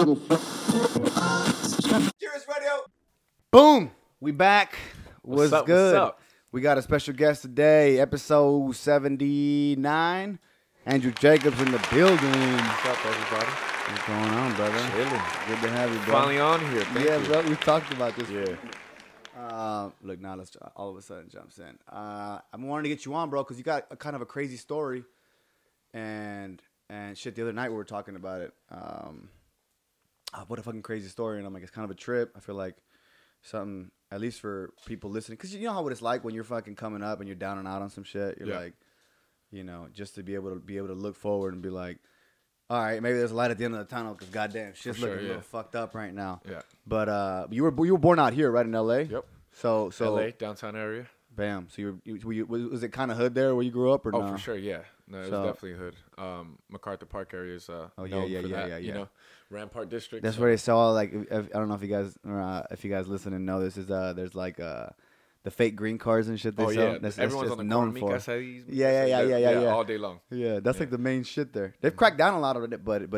Radio. Boom! We back. What's up? good? What's up? We got a special guest today, episode 79. Andrew Jacobs in the building. What's up, everybody? What's going on, brother? Chilling. Good to have you, bro. Finally on here. Thank you. bro. We talked about this. Yeah. Look, now let's all of a sudden jumps in. I wanted to get you on, bro, because you got a kind of a crazy story, and shit. The other night we were talking about it. What a fucking crazy story, and I'm like, it's kind of a trip. I feel like something, at least for people listening, because you know how what it's like when you're fucking coming up and you're down and out on some shit. You're like, you know, just to be able to look forward and be like, all right, maybe there's a light at the end of the tunnel, because goddamn, shit's looking a little fucked up right now. Yeah. But you were born out here, right, in L.A.? Yep. So LA, downtown area. Bam. So was it kind of hood there where you grew up, or no? Oh, for sure, yeah. No, it was definitely hood. MacArthur Park area is known for that, you know, Rampart District. That's where they saw, like, I don't know if you guys listen and know this, is there's like the fake green cars and shit they sell. Yeah. That's Everyone's just on the known corner. for. Yeah, all day long. Yeah, that's like the main shit there. They've cracked down a lot of it, but it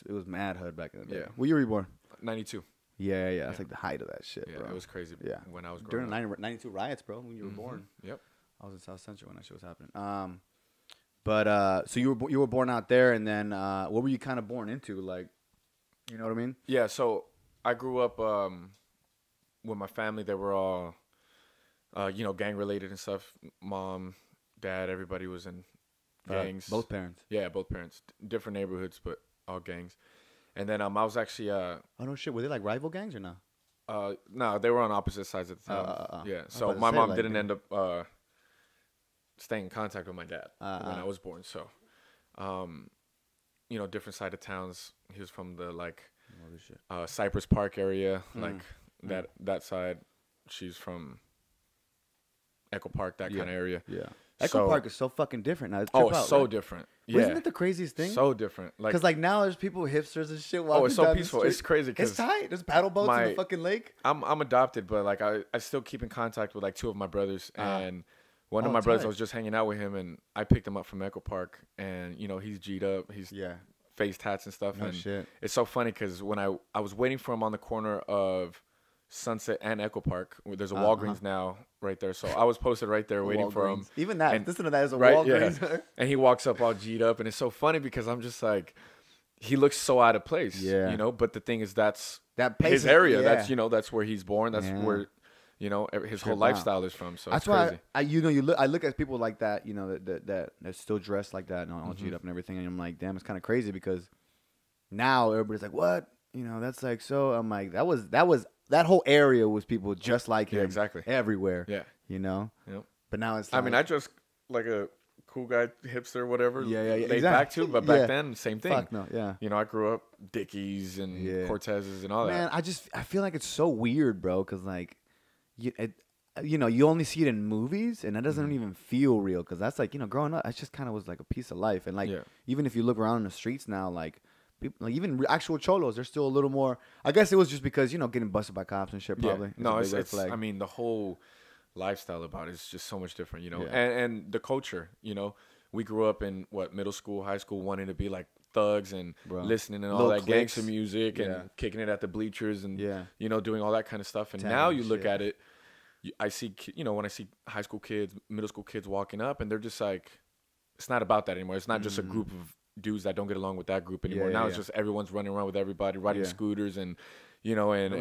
was mad hood back in the day. Yeah. Where you were born? 92. Yeah. That's like the height of that shit, Yeah, bro. it was crazy. Yeah. When I was growing during up. the 92 riots, bro, when you were born. Yep. I was in South Central when that shit was happening. But so you were born out there, and then what were you kind of born into, like, you know what I mean? Yeah, so I grew up with my family. They were all, you know, gang related and stuff. Mom, dad, everybody was in gangs. Both parents. Yeah, both parents. Different neighborhoods, but all gangs. And then I was actually oh no shit, were they like rival gangs or no? no, they were on opposite sides of the town. Yeah, so my mom didn't end up staying in contact with my dad when I was born. So, you know, different side of towns. He was from the Cypress Park area, like that side. She's from Echo Park, that kind of area. Yeah. Echo Park is so fucking different now. Different. Yeah. Isn't it the craziest thing? So different. Like, because like now there's people, hipsters and shit walking it's so down peaceful. The It's crazy. It's tight. There's paddle boats in the fucking lake. I'm adopted, but like I still keep in contact with like two of my brothers, and one of my brothers, I was just hanging out with him, and I picked him up from Echo Park, and you know he's G'd up, he's face tats and stuff, and shit. It's so funny because when I was waiting for him on the corner of Sunset and Echo Park, there's a Walgreens now right there, so I was posted right there waiting for him. Even that, and, listen to that, is a Walgreens. Yeah. And he walks up all G'd up, and it's so funny because I'm just like, he looks so out of place, you know. But the thing is, that's his area. That's that's where he's born. That's where his whole lifestyle is from. So that's why I look at people like that, you know, that still dressed like that and all G'd up and everything, and I'm like, damn, it's kind of crazy because now everybody's like, what, you know, that's like, so I'm like, that whole area was people just like him, exactly, everywhere, you know. Yep. But now it's, I mean, I just like a cool guy, hipster, whatever. Exactly. Back to, but back then, same thing. Fuck no, You know, I grew up Dickies and Cortezes and all that. Man, I feel like it's so weird, bro, because like, you know, you only see it in movies, and that doesn't even feel real, because that's like, you know, growing up, it just kind of was like a piece of life, and like, even if you look around in the streets now, like, people, like even actual cholos, they're still a little more. I guess it was just because, you know, getting busted by cops and shit. Probably. Yeah. No, it's I mean, the whole lifestyle about it is just so much different, you know, and the culture. You know, we grew up in middle school, high school, wanting to be like thugs and listening and all that gangster music and kicking it at the bleachers and you know, doing all that kind of stuff. And now you look at it, I see, you know, when I see high school kids, middle school kids walking up, and they're just like, it's not about that anymore. It's not just a group of dudes that don't get along with that group anymore. Now it's just everyone's running around with everybody, riding scooters and, you know, and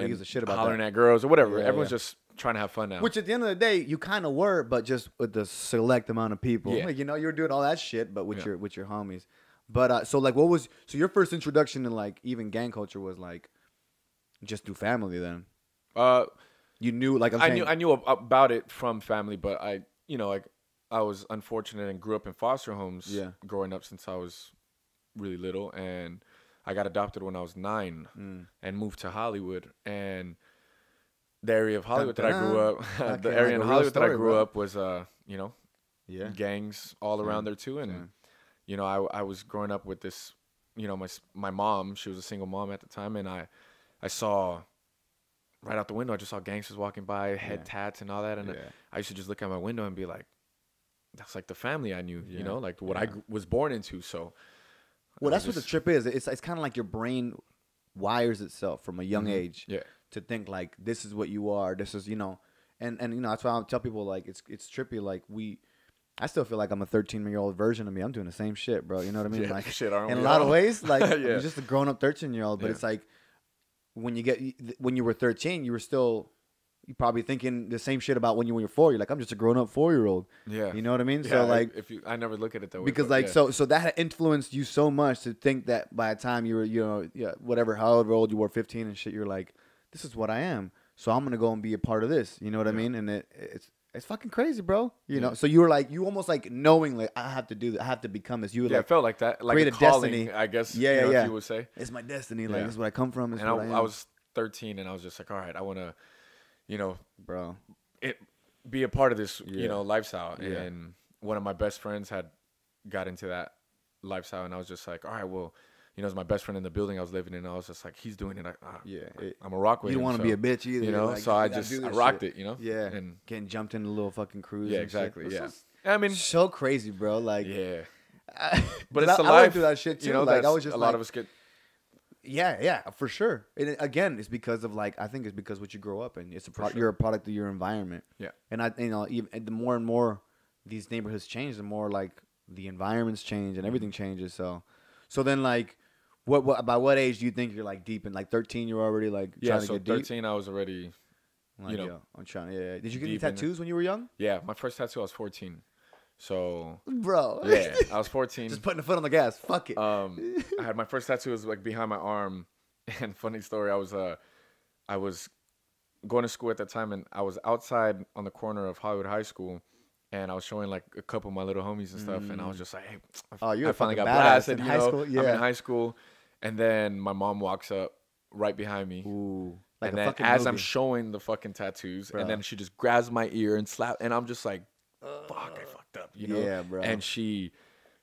hollering at girls or whatever. Everyone's just trying to have fun now. Which at the end of the day, you kind of were, but just with the select amount of people. Like, you know, you were doing all that shit, but with your homies. But so like, so your first introduction to like even gang culture was like just through family then? You knew, like, I knew about it from family, but you know, like, I was unfortunate and grew up in foster homes growing up since I was really little, and I got adopted when I was 9 and moved to Hollywood. And the area of Hollywood that I grew up, the area in Hollywood that I grew up was, you know, gangs all around there too. And you know, I was growing up with this, you know, my mom, she was a single mom at the time, and I saw right out the window, I just saw gangsters walking by, head tats and all that, and I used to just look out my window and be like, that's like the family I knew, you know, like what I was born into. So, well, that's what the trip is. It's kind of like your brain wires itself from a young age Yeah. to think like this is what you are. This is, you know, and you know, that's why I tell people like it's trippy. Like I still feel like I'm a 13-year-old version of me. I'm doing the same shit, bro. You know what I mean? Yeah, like shit, aren't in a we lot all? of ways, like Yeah. I'm just a grown up 13-year-old. But it's like when you were 13, you were still. You probably thinking the same shit about when you were 4. You're like, I'm just a grown-up 4-year-old. Yeah. You know what I mean? Yeah, So like, I never look at it that way. because like, so that influenced you so much to think that by the time you were, you know, whatever, however old you were, 15 and shit, you're like, this is what I am. So I'm gonna go and be a part of this. You know what I mean? And it's fucking crazy, bro. You know. So you were like, you almost like knowing like I have to do that. I have to become this. You were yeah, like, it felt like that, like create a a calling, destiny. I guess. Yeah, you know, yeah. if you would say. It's my destiny. Like Yeah. this is what I come from. This is what I am. I was 13 and I was just like, all right, I want to, you know, bro. Be a part of this, you know, lifestyle. Yeah. And one of my best friends had got into that lifestyle, and I was just like, all right, well, you know, it's my best friend in the building I was living in. I was just like, he's doing it. I'm a rock with You him. don't want to be a bitch either. You know, like, so I rocked it, you know? Yeah. And getting jumped in a little fucking cruise. yeah, and exactly. shit. Yeah. I mean, so crazy, bro. Like, yeah. But it's the I went life. through that shit too. You know, like, I was just a like, lot of us get. Yeah, for sure. And again, it's because of like I think it's because what you grow up in. It's you're a product of your environment. Yeah. And you know, even the more and more these neighborhoods change, the more like the environments change and everything changes. So then like, what by what age do you think you're like deep in? Like 13, you're already like trying to get deep. 13, I was already. Like, you know, I'm trying. Yeah. Did you get any deep in tattoos when you were young? Yeah, my first tattoo I was 14. So Bro. yeah, I was 14. Just putting the foot on the gas. Fuck it. I had my first tattoo was like behind my arm, and funny story, I was going to school at that time, and I was outside on the corner of HollyHood High School, and I was showing like a couple of my little homies and stuff, and I was just like, hey, you're I finally got badass blasted, in you high know, school? Yeah. I'm in high school, and then my mom walks up right behind me. Ooh. Like and a then fucking as movie. I'm showing the fucking tattoos, Bro. and then she just grabs my ear and and I'm just like, fuck, I fucked up, you know? Yeah, bro. And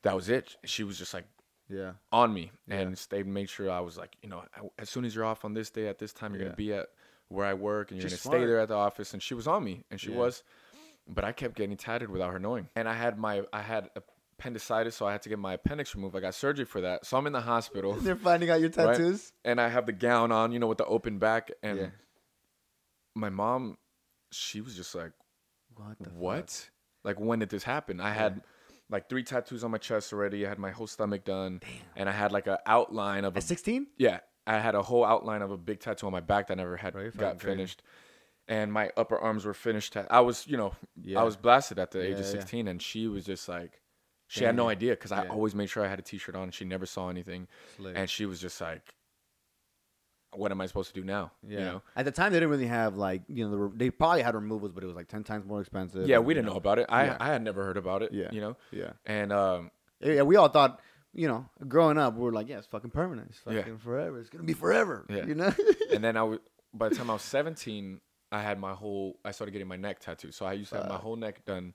that was it. She was just like, yeah. on me, and they made sure I was like, you know, as soon as you're off on this day at this time, you're gonna be at where I work, and you're She's gonna stay smart. there at the office. And she was on me, and she was, but I kept getting tatted without her knowing. And I had appendicitis, so I had to get my appendix removed. I got surgery for that, so I'm in the hospital. They're finding out your tattoos. Right? And I have the gown on, you know, with the open back, and Yeah. my mom, she was just like, what? Fuck? Like, when did this happen? I had like 3 tattoos on my chest already. I had my whole stomach done. Damn. And I had like an outline of At 16? yeah, I had a whole outline of a big tattoo on my back that never had Bro, you're fucking got crazy. finished. And my upper arms were finished. I was, you know, I was blasted at the age of 16, and she was just like, she had no idea, because I always made sure I had a t-shirt on. She never saw anything. Slick. And she was just like, what am I supposed to do now? Yeah. You know? At the time, they didn't really have like, you know, they probably had removals, but it was like 10 times more expensive. Yeah, and, we you didn't know about it. Yeah. I had never heard about it. Yeah. You know? Yeah. And Yeah, we all thought, you know, growing up, we were like, yeah, it's fucking permanent. It's fucking forever. It's gonna be forever. Yeah. You know. and then by the time I was 17, I started getting my neck tattooed. So I used to have my whole neck done.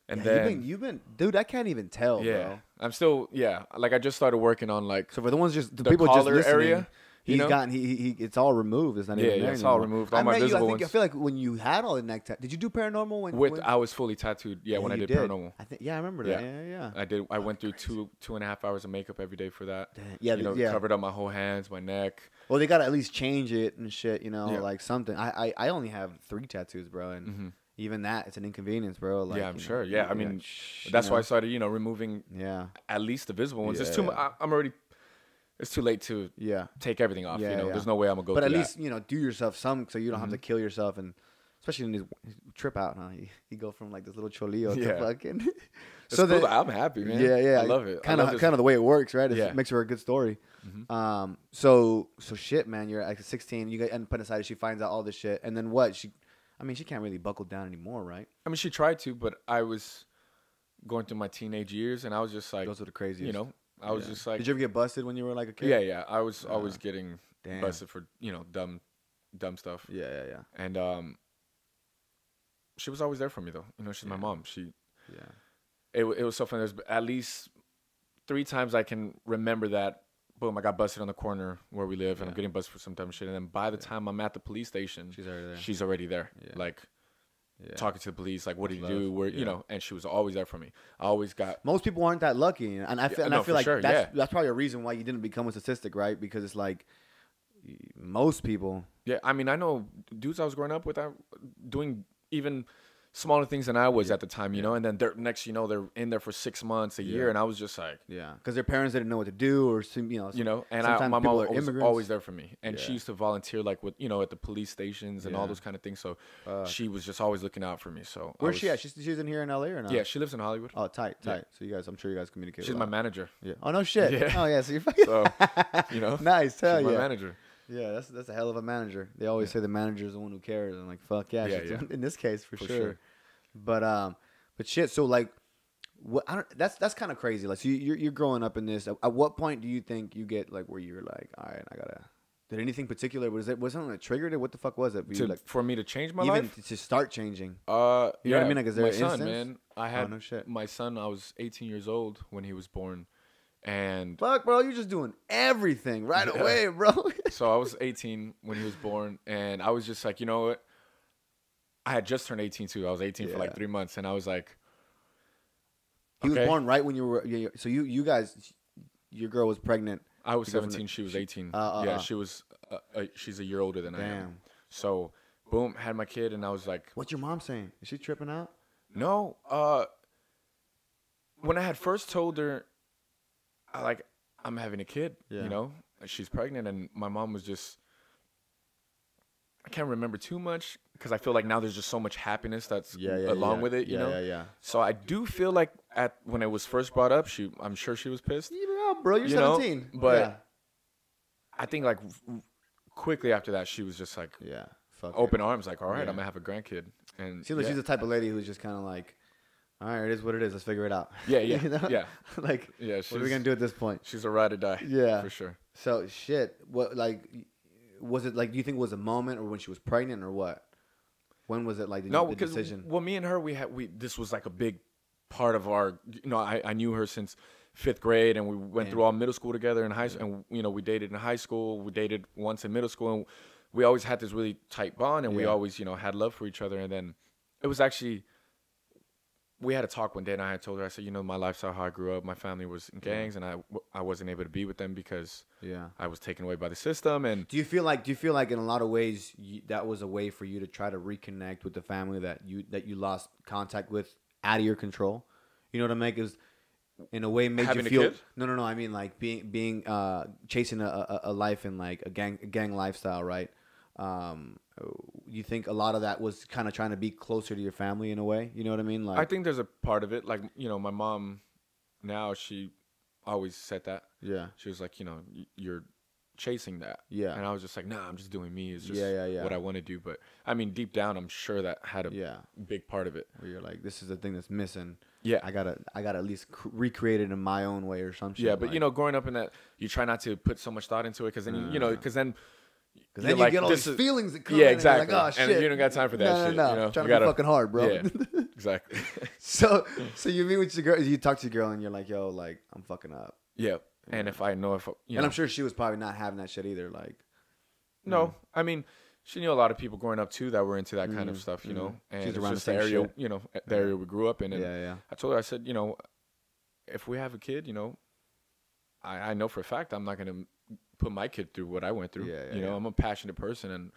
And then you've been, dude, I can't even tell, yeah, bro. I'm still like I just started working on like So for the ones the the people just collar listening, area, he's know? gotten he it's all removed. It's not even there it's all anymore. removed. All I my met you, visible I ones. feel like when you had all the neck did you do paranormal when I was fully tattooed. Yeah, when I you did paranormal. I think I remember that. Yeah. I did. I went through 2.5 hours of makeup every day for that. Yeah, you know, yeah. covered up my whole hands, my neck. Well, they gotta at least change it and shit, you know, Yeah. like something. I only have 3 tattoos, bro, and even that, it's an inconvenience, bro. Like, Yeah, I'm you know, sure. Yeah, I mean, that's why I started, removing at least the visible ones. It's too. I'm already. It's too late to take everything off. Yeah, there's no way I'm gonna go. But at through least do yourself some, so you don't have to kill yourself, and especially in this trip out, huh? You go from like this little cholillo to fucking. So cool. I'm happy, man. Yeah, I love it. Kind of the way it works, right? Yeah. It makes for a good story. So shit, man. You're like 16. You get appendicitis. She finds out all this shit, and then what? She can't really buckle down anymore, right? I mean, she tried to, but I was going through my teenage years, and I was just like, Those are the craziest. You know, I was just like, did you ever get busted when you were like a kid? Yeah. I was always getting busted for dumb stuff. Yeah. And she was always there for me though. You know, she's my mom. Yeah. It was so funny. There's at least 3 times I can remember that. Boom! I got busted on the corner where we live, and I'm getting busted for some dumb shit. And then by the time I'm at the police station, she's already there. Yeah. Like talking to the police, like, what did you love. do? Where you know? And she was always there for me. I always got. Most people aren't that lucky, and I feel no, I feel for like sure, that's probably a reason why you didn't become a statistic, right? Because it's like most people. Yeah, I mean, I know dudes I was growing up with doing even smaller things than I was at the time, you know, and then they're they're in there for 6 months, a year, and I was just like, because their parents didn't know what to do, or and my mom was always there for me, and she used to volunteer like with at the police stations and all those kind of things, so she was just always looking out for me. So where's she at? She's in here in LA or not? Yeah, she lives in Hollywood. Oh, tight. So I'm sure you guys communicate. She's my manager. Yeah. Oh no shit. Yeah. Oh yeah. So you're fucking. So nice. Hell she's yeah. my manager. Yeah, that's a hell of a manager. They always say the manager is the one who cares. I'm like, fuck yeah. In this case, for sure. But shit. So like, what? That's kind of crazy. Like, so you're growing up in this. At what point do you think you get like where you're like, all right, I gotta. Did anything particular? Was something that triggered it? What the fuck was it? For me to change my even life? To start changing. You know what I mean? Like, is there my an son, instance? man. I had no shit. my son. I was 18 years old when he was born, and fuck, bro, you're just doing everything right away, bro. So I was 18 when he was born, and I was just like, you know what? I had just turned 18 too. I was 18 for like 3 months, and I was like, he was born right when you were. So you guys, your girl was pregnant. I was 17. She was 18. She was. She's a year older than I am. So, boom, had my kid, and I was like, "What's your mom saying? Is she tripping out?" No. When I had first told her, I'm having a kid. You know, she's pregnant, and my mom was just. I can't remember too much because I feel like now there's just so much happiness that's along with it, you know? Yeah. So I do feel like when it was first brought up, I'm sure she was pissed. Yeah, bro, you're 17. But I think like quickly after that, she was just like, open arms, like, all right, I'm going to have a grandkid. And seems like she's the type of lady who's just kind of like, all right, it is what it is. Let's figure it out. Yeah. You know? Yeah. Like, what are we going to do at this point? She's a ride or die. Yeah. For sure. So, shit, what, like... Was it like, do you think it was a moment or when she was pregnant or what? When was it like the decision? Well, me and her, this was like a big part of our, I knew her since 5th grade, and we went through all middle school together in high school, and we dated in high school, we dated once in middle school, and we always had this really tight bond, and we always, had love for each other. And then it was actually, we had a talk one day, and I had told her, I said, my lifestyle, how I grew up, my family was in gangs, and I wasn't able to be with them because I was taken away by the system. And do you feel like in a lot of ways that was a way for you to try to reconnect with the family that you lost contact with out of your control? You know what I mean? Is in a way made having you feel a kid? No, I mean like being chasing a life in like a gang lifestyle, right? You think a lot of that was kind of trying to be closer to your family in a way? You know what I mean? Like, I think there's a part of it. Like, my mom now, she always said that. Yeah. She was like, you're chasing that. Yeah. And I was just like, nah, I'm just doing me. It's just what I want to do. But I mean, deep down, I'm sure that had a big part of it. Where you're like, this is the thing that's missing. Yeah. I gotta at least recreate it in my own way or some shit. Yeah, but growing up in that, you try not to put so much thought into it because then, because then you get all these feelings that come in. Yeah, exactly. And you're like, oh, shit. And you don't got time for that shit. No. Trying to be fucking hard, bro. Yeah, exactly. So you meet with your girl, you talk to your girl, and you're like, yo, like, I'm fucking up. Yeah. And if I know and I'm sure she was probably not having that shit either. Like, no, I mean, she knew a lot of people growing up too that were into that kind of stuff, And she's it's around just the area, the area we grew up in. And I told her, I said, if we have a kid, I know for a fact I'm not gonna put my kid through what I went through. I'm a passionate person, and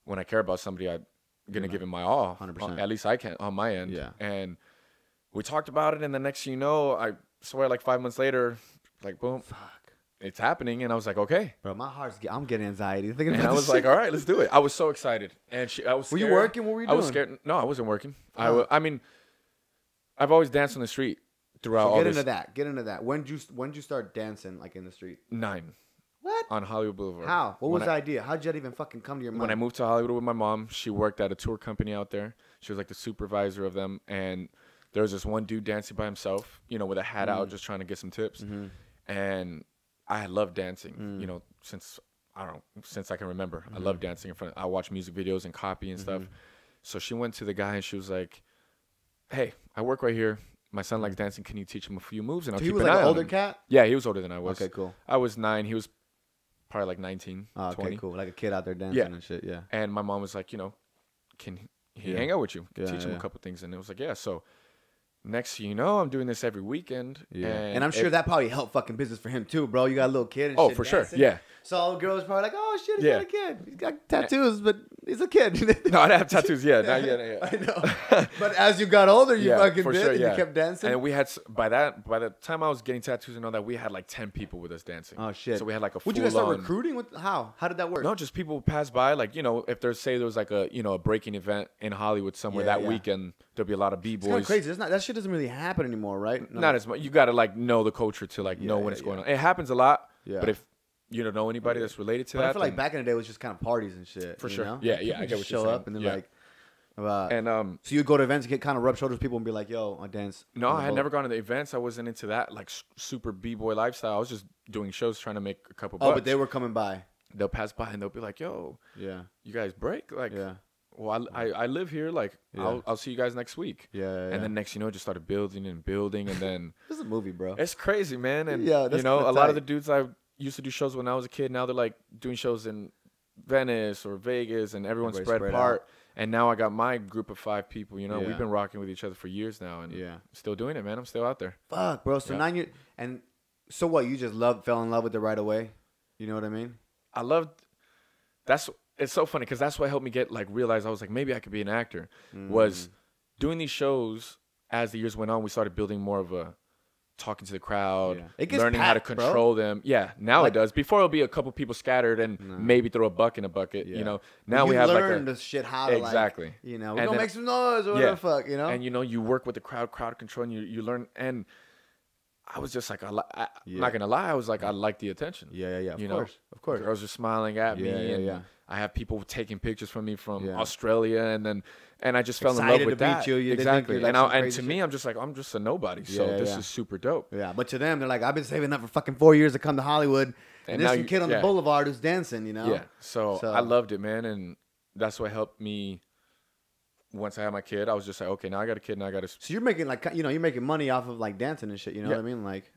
when I care about somebody, I'm gonna give it my all. 100%. At least I can on my end. Yeah. And we talked about it, and the next thing you know, I swear, like 5 months later, like boom, it's happening, and I was like, okay, bro, I'm getting anxiety thinking about and I was like, all right, let's do it. I was so excited, and I was scared. Were you working? What were you doing? I was scared. No, I wasn't working. I mean, I've always danced on the street throughout all this. Get into that. When'd you start dancing like in the street? 9. What? On Hollywood Boulevard. How? What was the idea? How'd that even fucking come to your mind? When I moved to Hollywood with my mom, she worked at a tour company out there. She was like the supervisor of them. And there was this one dude dancing by himself, with a hat out, just trying to get some tips. Mm-hmm. And I had loved dancing, since I can remember. Mm-hmm. I loved dancing in front. I watched music videos and copy and stuff. So she went to the guy and she was like, hey, I work right here. My son likes dancing. Can you teach him a few moves? And I'll keep an eye on him. He was like an older cat? Yeah, he was older than I was. Okay, cool. I was 9. He was probably like 19, 20. Okay, cool. Like a kid out there dancing and shit, yeah. And my mom was like, can he hang out with you? Teach him a couple things. And it was like, yeah. So next thing you know, I'm doing this every weekend. Yeah. And I'm sure that probably helped fucking business for him too, bro. You got a little kid and oh, shit for dancing. sure. Yeah. So all the girls probably like, oh shit, he's got a kid. He's got tattoos, but he's a kid. No, I didn't have tattoos yet. Not yet. I know. But as you got older, you fucking did. Sure, and you kept dancing. And we had by the time I was getting tattoos and all that, we had like 10 people with us dancing. Oh shit. So we had like a Would you guys start recruiting? How did that work? No, just people would pass by. Like, you know, if there's there was like a a breaking event in Hollywood somewhere that weekend, there'll be a lot of b-boys. It's kind of crazy. That shit doesn't really happen anymore, right? No. Not as much. You got to like know the culture to like know when it's going on. It happens a lot. Yeah. But if you don't know anybody that's related to that, I feel like back in the day it was just kind of parties and shit. For sure. Know? Yeah, yeah. I get what you're saying. Show up and then like. And so you go to events and get kind of rub shoulders with people and be like, "Yo, I dance." No, I had never gone to the events. I wasn't into that like super b-boy lifestyle. I was just doing shows, trying to make a couple bucks. Oh, but they were coming by. They'll pass by and they'll be like, "Yo, you guys break?" Like, well, I live here. Like, I'll see you guys next week. And then next, it just started building and building, and then this is a movie, bro. It's crazy, man. And that's a lot of the dudes I used to do shows when I was a kid, now they're like doing shows in Venice or Vegas, and everyone's spread apart. Out. And now I got my group of 5 people. We've been rocking with each other for years now, and still doing it, man. I'm still out there. Fuck, bro. So now you and so what? You just fell in love with it right away. You know what I mean? I loved. It's so funny because that's what helped me realize I was like, maybe I could be an actor. Was doing these shows as the years went on. We started building more of a talking to the crowd, learning how to control them. Yeah, now it does. Before it'll be a couple people scattered and maybe throw a buck in a bucket. Now we have learned the shit how to exactly. We're gonna make some noise or whatever the fuck. And you work with the crowd control, and you learn. And I was just like, I'm not gonna lie, I was like, I like the attention. Of course. Girls are smiling at me, and I have people taking pictures from me from Australia, and I just fell in love with that. Exactly. And to me, I'm just a nobody. So this is super dope. Yeah, but to them, they're like, I've been saving up for fucking 4 years to come to Hollywood, and there's some kid on the boulevard who's dancing. Yeah. So I loved it, man, and that's what helped me. Once I had my kid, I was just like, okay, now I got a kid, now I got to. So you're making you're making money off of like dancing and shit. You know what I mean? Like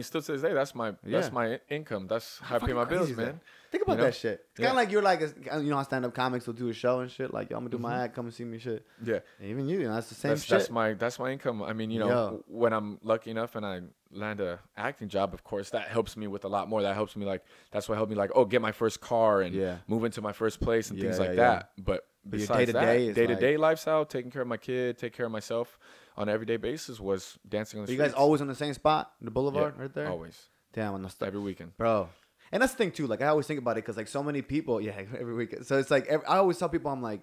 still to this day, that's my income. That's how I pay my bills, man. Think about that shit. It's kind of like you're like, how stand-up comics will do a show and shit. Like, yo, I'm gonna do my act, come and see me, shit. Yeah. And even you, that's the same shit. That's my income. I mean, when I'm lucky enough and I land a acting job, of course, that helps me with a lot more. That helps me that's what helped me get my first car and move into my first place and things like that. But besides that, day-to-day lifestyle, taking care of my kid, take care of myself on an everyday basis was dancing on the streets. You guys always on the same spot, the boulevard, right there? Always. Damn, every weekend. Bro. And that's the thing, too. Like, I always think about it because, like, so many people, every weekend. So it's like, I always tell people, I'm like,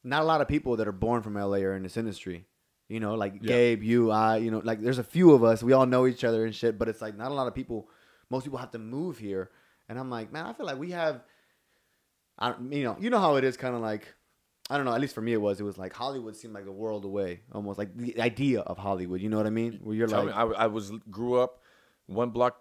not a lot of people that are born from LA are in this industry. Gabe, you, I, like, there's a few of us. We all know each other and shit, but it's like, not a lot of people. Most people have to move here. And I'm like, man, I feel like we have, you know how it is, kind of like, I don't know, at least for me it was like Hollywood seemed like a world away, almost like the idea of Hollywood, you know what I mean? Where you're I grew up 1 block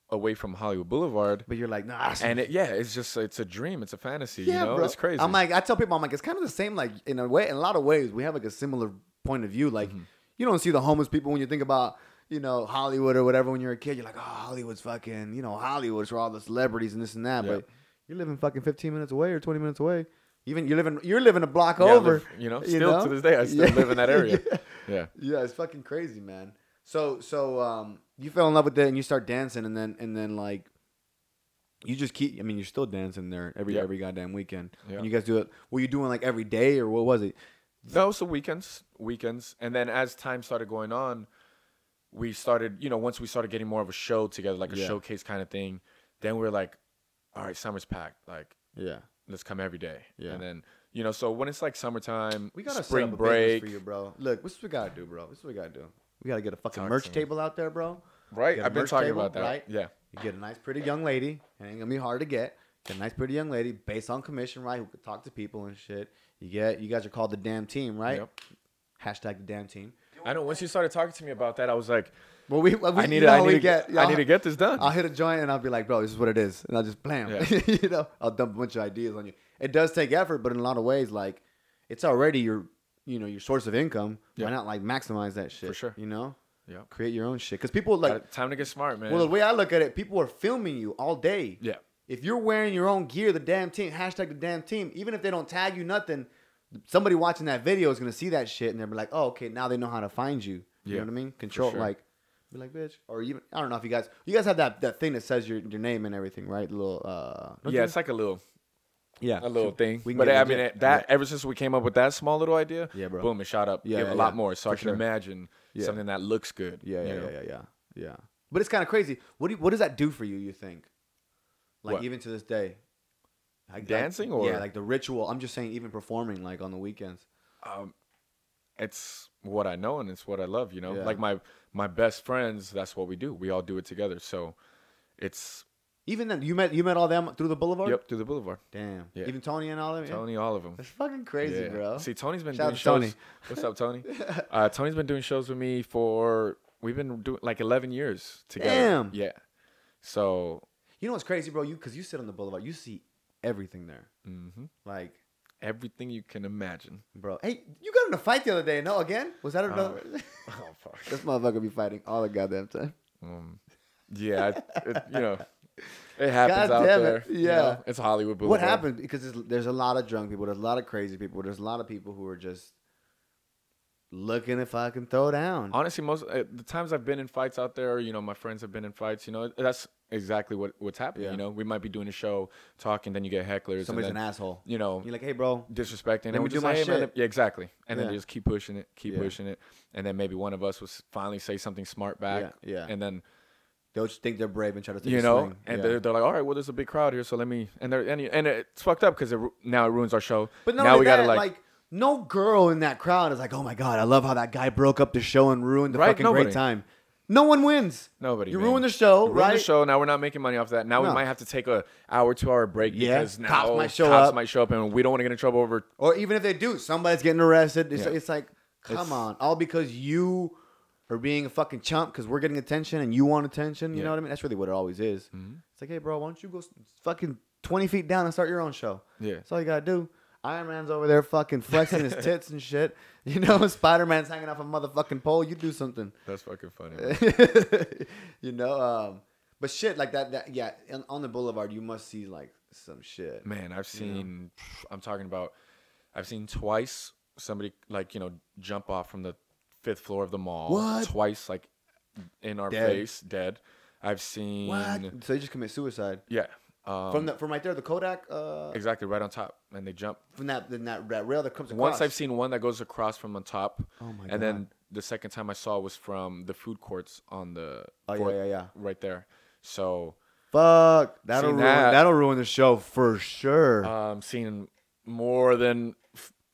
away from Hollywood Boulevard, but you're like, nah, and it's a dream, it's a fantasy, bro. It's crazy. I'm like, I tell people, I'm like, it's kind of the same, like in a lot of ways, we have like a similar point of view. Like, you don't see the homeless people when you think about, Hollywood or whatever. When you're a kid, you're like, oh, Hollywood's fucking, Hollywood's for all the celebrities and this and that, but you're living fucking 15 minutes away or 20 minutes away. Even you're living a block over. Still to this day, I still live in that area. Yeah, it's fucking crazy, man. So you fell in love with it and you start dancing, and then like you just keep. I mean, you're still dancing there every goddamn weekend. And you guys do it. Were you doing like every day or what was it? No, so weekends, and then as time started going on, we started. Once we started getting more of a show together, like a showcase kind of thing, then we were like, all right, summer's packed. Like, let's come every day. Yeah. And then, so when it's like summertime, we gotta spring set up break a for you, bro. Look, this is what we gotta do, bro. This is what we gotta do. We gotta get a fucking merch table out there, bro. Right. I've been talking about that. Right? Yeah. You get a nice, pretty young lady. It ain't gonna be hard to get. Get a nice, pretty young lady based on commission, right? Who could talk to people and shit. You guys are called the damn team, right? Yep. Hashtag the damn team. I know. Once you started talking to me about that, I was like, well, I need to get this done. I'll hit a joint and I'll be like, bro, this is what it is, and I'll just blam. Yeah. I'll dump a bunch of ideas on you. It does take effort, but in a lot of ways, like, it's already your source of income. Why not like maximize that shit? For sure. Yeah. Create your own shit, because people like time to get smart, man. Well, the way I look at it, people are filming you all day. Yeah. If you're wearing your own gear, the damn team, hashtag the damn team, even if they don't tag you nothing, somebody watching that video is gonna see that shit and they'll be like, oh, okay, now they know how to find you. You know what I mean? Control, sure. like, be like, bitch, or even I don't know if you guys have that thing that says your name and everything, right? The little yeah, it's like a little. Yeah, a little thing. But I mean, ever since we came up with that small little idea, yeah, bro. boom, it shot up a lot more. So I can imagine something that looks good. Yeah. But it's kind of crazy. What does that do for you? You think, like even to this day, like, dancing or like the ritual? I'm just saying, even performing like on the weekends. It's what I know and it's what I love. You know, like my best friends. That's what we do. We all do it together. So it's. Even then, you met all them through the Boulevard? Yep, through the Boulevard. Damn. Yeah. Even Tony and all of them? Tony, all of them. That's fucking crazy, bro. See, Tony's been Shout doing out to shows. Tony. What's up, Tony? Tony's been doing shows with me we've been doing like 11 years together. Damn. Yeah. So. You know what's crazy, bro? Because you sit on the Boulevard, you see everything there. Mm-hmm. Like. Everything you can imagine. Bro. Hey, you got in a fight the other day, no? Again? Was that another? Oh, fuck. This motherfucker be fighting all the goddamn time. Yeah, you know. It happens out there. Yeah. You know? It's Hollywood Boulevard. What happened? Because there's a lot of drunk people. There's a lot of crazy people. There's a lot of people who are just looking to fucking throw down. Honestly, most the times I've been in fights out there, you know, my friends have been in fights, you know, that's exactly what's happening. Yeah. You know, we might be doing a show, talking, then you get hecklers. Somebody's and then, an asshole. You know. You're like, hey, bro. Disrespecting. Let me do my hey, shit. Man, yeah, exactly. And then Yeah. they just keep pushing it, pushing it. And then maybe one of us will finally say something smart back. Yeah. And then. They'll just think they're brave and try to take you a know, swing. and they're like, all right, well, there's a big crowd here, so let me. And it's fucked up because now it ruins our show. But now we that, gotta like no girl in that crowd is like, oh my god, I love how that guy broke up the show and ruined the fucking great time. No one wins. Nobody. You ruined the show, you right? Ruined the show. Now we're not making money off that. Now we might have to take a hour, 2 hour break because now cops might show up, and we don't want to get in trouble over. Or even if they do, somebody's getting arrested. It's like, come on, all because you. Or being a fucking chump because we're getting attention and you want attention. You know what I mean? That's really what it always is. Mm-hmm. It's like, hey, bro, why don't you go fucking 20 feet down and start your own show? Yeah. That's all you got to do. Iron Man's over there fucking flexing his tits and shit. You know, Spider-Man's hanging off a motherfucking pole. You do something. That's fucking funny. You know? But shit like that, yeah, on the Boulevard, you must see like some shit. Man, I've seen, I've seen twice somebody like, you know, jump off from the 5th floor of the mall. What? Twice, like in our face, dead. I've seen. What? So they just commit suicide. Yeah. From right there, the Kodak. Exactly, right on top, and they jump from that rail that comes across. Once I've seen one that goes across from on top. Oh my god! And then the second time I saw was from the food courts on the. Yeah, right there. So. Fuck. That'll ruin the show for sure. Seen more than.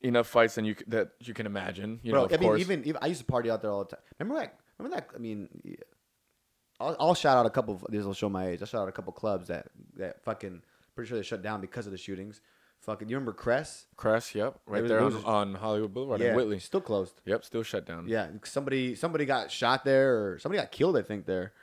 Enough fights than you can imagine. You know, of course. Even I used to party out there all the time. Remember that? I mean, I'll shout out a couple. This will show my age. I'll shout out a couple clubs that fucking pretty sure they shut down because of the shootings. Fucking, you remember Cress? Cress, yep, right there on Hollywood Boulevard in Whitley. Still closed. Yep, still shut down. Yeah, somebody got shot there, or somebody got killed. I think there.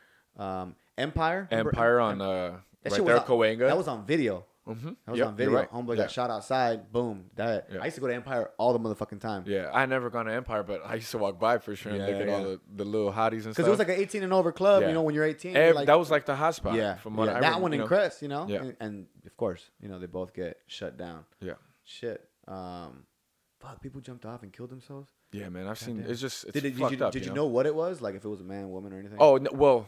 Empire. Empire on right there, Cahuenga. That was on video. Mm-hmm. That was on video. Right. Homeboy got shot outside. Boom. I used to go to Empire all the motherfucking time. Yeah, I never gone to Empire, but I used to walk by for sure and look at all the little hotties and stuff. Because it was like an 18 and over club. You know, when you're 18, that was like the hot spot. Yeah, from what I that one in Crest. You know, and of course, you know, they both get shut down. Yeah. Shit. Fuck. People jumped off and killed themselves. Yeah, man. I've seen. It's just. It's did you know what it was? Like if it was a man, woman, or anything? Oh no, well,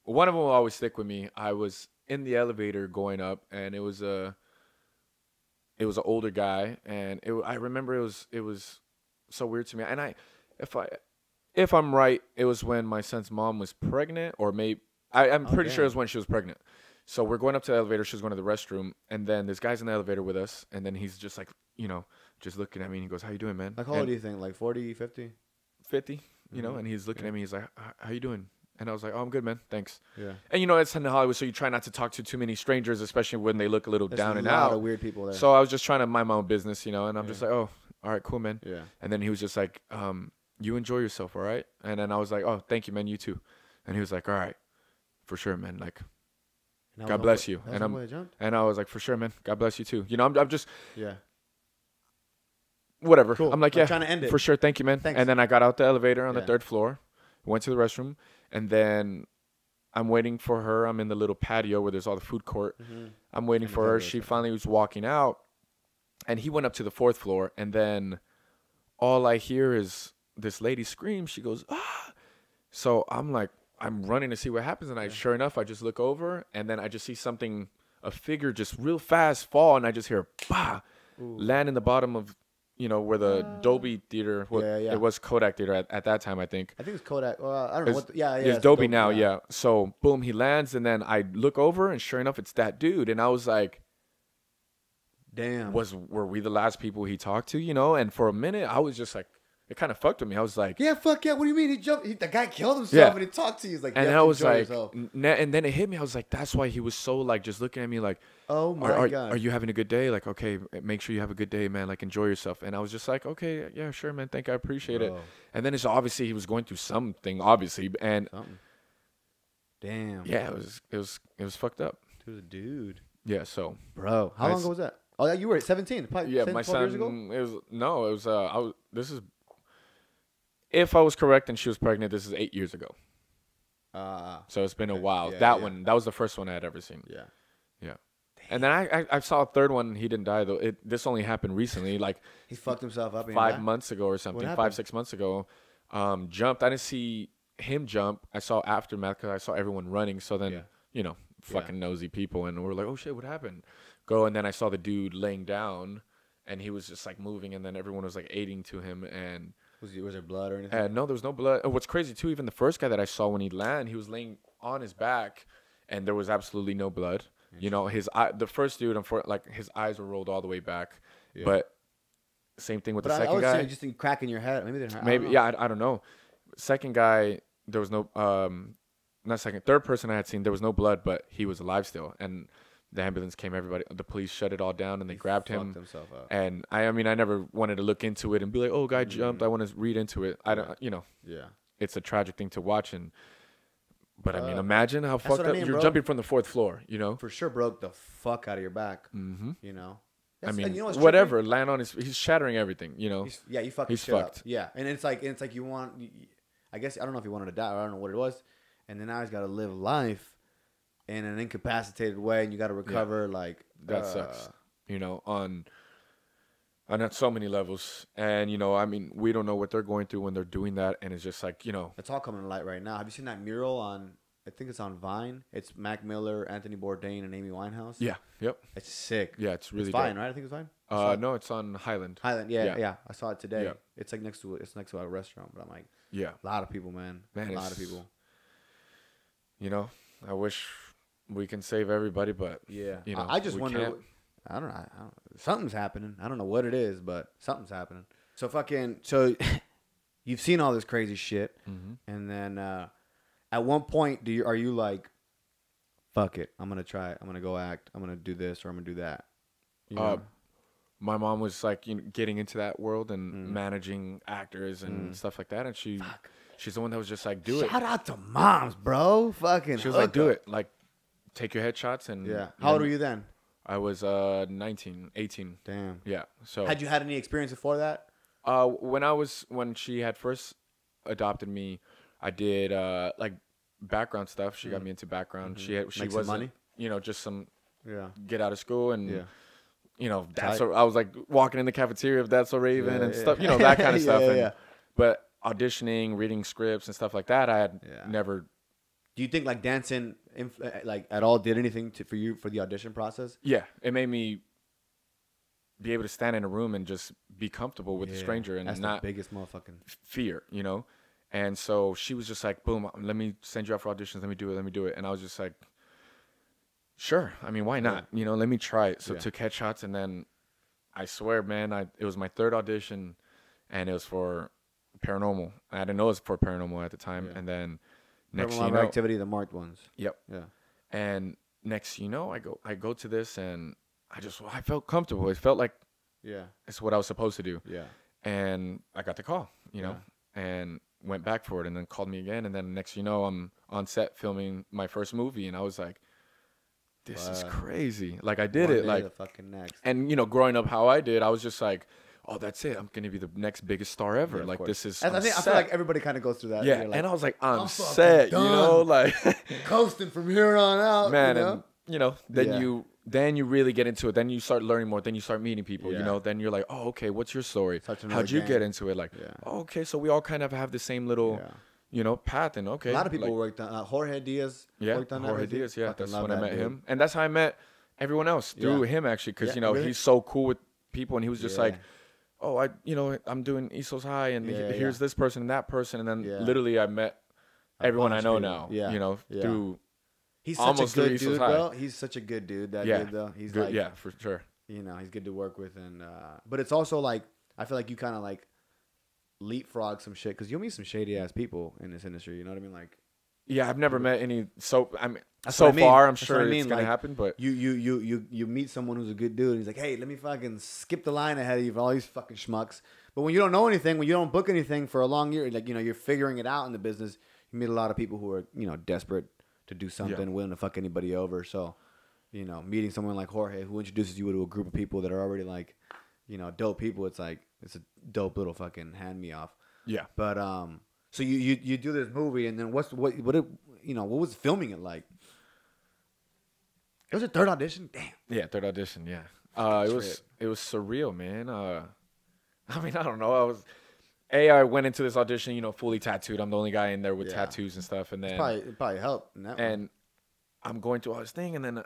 one of them will always stick with me. I was in the elevator going up, and it was an older guy, and I remember it was so weird to me. And if I'm right, it was when my son's mom was pregnant, or maybe I'm pretty sure it was when she was pregnant. So we're going up to the elevator. She's going to the restroom, and then this guy's in the elevator with us, and then he's just like, you know, just looking at me, and he goes, "How you doing, man?" Like, how old do you think? Like 40, 50? 50, you know, and he's looking at me. He's like, "How you doing?" And I was like, "Oh, I'm good, man. Thanks." Yeah. And you know, it's in Hollywood, so you try not to talk to too many strangers, especially when they look a little down and out. There's a lot of weird people there. So I was just trying to mind my own business, you know, and I'm just like, "Oh, all right, cool, man." Yeah. And then he was just like, "You enjoy yourself, all right?" And then I was like, "Oh, thank you, man. You too." And he was like, "All right, for sure, man. Like, God bless you." And I was like, "For sure, man. God bless you too." You know, I'm just whatever. Cool. I'm like, "Yeah, trying to end it. For sure. Thank you, man." Thanks. And then I got out the elevator on the 3rd floor, went to the restroom, and then I'm waiting for her. I'm in the little patio where there's all the food court. Mm-hmm. I'm waiting for her. She finally was walking out, And he went up to the 4th floor, and then all I hear is this lady scream. She goes, ah. So I'm like, I'm running to see what happens. And sure enough, I just look over, and then I just see something, a figure just real fast fall, and I just hear, bah, land in the bottom of, you know, where the Dolby Theater, it was Kodak Theater at that time, I think. I think it's Kodak. Well, I don't know what. It's Dolby now, yeah. So, boom, he lands, and then I look over, and sure enough, it's that dude. And I was like, damn. Were we the last people he talked to, you know? And for a minute, I was just like, it kind of fucked with me. I was like, yeah, fuck yeah. What do you mean? He jumped. The guy killed himself and he talked to you. He's like, and I was like, and then it hit me. I was like, that's why he was so like just looking at me like, oh my God. Are you having a good day? Like, okay, make sure you have a good day, man. Like, enjoy yourself. And I was just like, okay, yeah, sure, man. Thank you. I appreciate it. And then it's obviously he was going through something, obviously. And damn. Yeah, it was fucked up. To the dude. Yeah, so. Bro, how long ago was that? Oh, you were at 17. Probably yeah, 10, my 12 son. Years ago? If I was correct and she was pregnant, this is 8 years ago. So it's been a while. Yeah, that one, that was the first one I had ever seen. Yeah. Yeah. And then I saw a third one. He didn't die though. This only happened recently, like he fucked himself up 5 months ago or something. 5-6 months ago. Jumped. I didn't see him jump. I saw aftermath because I saw everyone running. So then you know, fucking nosy people, and we're like, oh shit, what happened? Go, and then I saw the dude laying down, and he was just like moving, and then everyone was like aiding to him, and. Was there blood or anything? No, there was no blood. What's crazy too, even the first guy that I saw when he landed, he was laying on his back, and there was absolutely no blood. You know, the first dude, like his eyes were rolled all the way back. Yeah. But same thing with the second guy. Just a crack in your head. Maybe I don't know. Second guy, there was no not second, third person I had seen, there was no blood, but he was alive still, and. The ambulance came, everybody, the police shut it all down, and they grabbed him. Up. And I mean, I never wanted to look into it and be like, oh, guy jumped. I want to read into it. I don't, you know. Yeah. It's a tragic thing to watch. But I mean, imagine how fucked up. You're jumping from the 4th floor, you know? For sure broke the fuck out of your back. Mm-hmm. You know? I mean, you know whatever. Land on he's shattering everything, you know? You fucking he's fucked. Up. Yeah. And it's like you want, I guess, I don't know if he wanted to die or I don't know what it was. And then now he's got to live life. In an incapacitated way, and you got to recover. Like that sucks, you know, on so many levels. And you know, I mean, we don't know what they're going through when they're doing that, and it's just like, you know, it's all coming to light right now. Have you seen that mural on? I think it's on Vine. It's Mac Miller, Anthony Bourdain, and Amy Winehouse. Yeah, yep. It's sick. Yeah, it's really Vine, right? I think it's Vine. No, it's on Highland. Yeah. I saw it today. Yeah. It's like next to a restaurant, but I'm like, a lot of people, man, a lot of people. You know, I wish. We can save everybody, but you know, I just wonder. Can't. I don't know. Something's happening. I don't know what it is, but something's happening. So you've seen all this crazy shit, and then at one point, are you like, fuck it, I'm gonna try it. I'm gonna go act. I'm gonna do this or I'm gonna do that. You know? My mom was like, you know, getting into that world and managing actors and stuff like that, and she's the one that was just like, do it. Shout out to moms, bro. Fucking. She was like, do it. Like. Take your headshots and How old were you then? I was 19, 18. Damn. Yeah. So had you had any experience before that? When she had first adopted me, I did like background stuff. She got me into background. She wasn't money? You know, just some get out of school and you know, that's I was like walking in the cafeteria of That's So Raven and stuff, you know, that kind of stuff. But auditioning, reading scripts and stuff like that, I had never. Do you think like dancing, like at all, did anything for you for the audition process? Yeah, it made me be able to stand in a room and just be comfortable with a stranger and that's not the biggest motherfucking fear, you know. And so she was just like, "Boom, let me send you out for auditions. Let me do it." And I was just like, "Sure. I mean, why not? You know, let me try it." So took headshots, and then I swear, man, it was my third audition, and it was for paranormal. I didn't know it was for paranormal at the time, and then. Next, you know, activity, the marked ones. Yep. Yeah. And next, you know, I go to this, and I felt comfortable. It felt like, it's what I was supposed to do. Yeah. And I got the call, you know, and went back for it, and then called me again, and then next, you know, I'm on set filming my first movie, and I was like, this is crazy. Like I did it, like, the fucking next. And you know, growing up how I did, I was just like. Oh, that's it. I'm gonna be the next biggest star ever. Like this is. I feel like everybody kind of goes through that. Yeah, like, and I was like, I'm set. You know, like coasting from here on out. Man, you know? and you know, then then you really get into it. Then you start learning more. Then you start meeting people, you know. Then you're like, oh, okay, what's your story? How'd you get into it? Like, oh, okay, so we all kind of have the same little, you know, path. And okay. A lot of people worked on Jorge Diaz. Worked on Jorge that. Diaz, that's when I met him. And that's how I met everyone else, through him, actually. Because, you know, really? he's so cool with people. And he was just like, oh, I'm doing Esos High. And here's this person and that person. And then literally I met everyone I know now, you know, through... He's such a good dude, bro. He's such a good dude. That dude, though. He's good, like, for sure. You know, he's good to work with, and but it's also like I feel like you kind of like leapfrog some shit because you'll meet some shady ass people in this industry. You know what I mean? Like, yeah, I've never met any. So I mean, so far I'm sure it's gonna happen. But you meet someone who's a good dude, and he's like, hey, let me fucking skip the line ahead of you for all these fucking schmucks. But when you don't know anything, when you don't book anything for a long year, like, you know, you're figuring it out in the business. You meet a lot of people who are, you know, desperate to do something, willing to fuck anybody over. So, you know, meeting someone like Jorge who introduces you to a group of people that are already like, you know, dope people, it's like, it's a dope little fucking hand me off. Yeah. But so you do this movie, and then what was filming it like? It was a third audition. Damn. Yeah, third audition. Yeah. It was surreal, man. I mean, I don't know. I went into this audition, you know, fully tattooed. I'm the only guy in there with tattoos and stuff. And then it probably helped in that and I'm going through all this thing, and then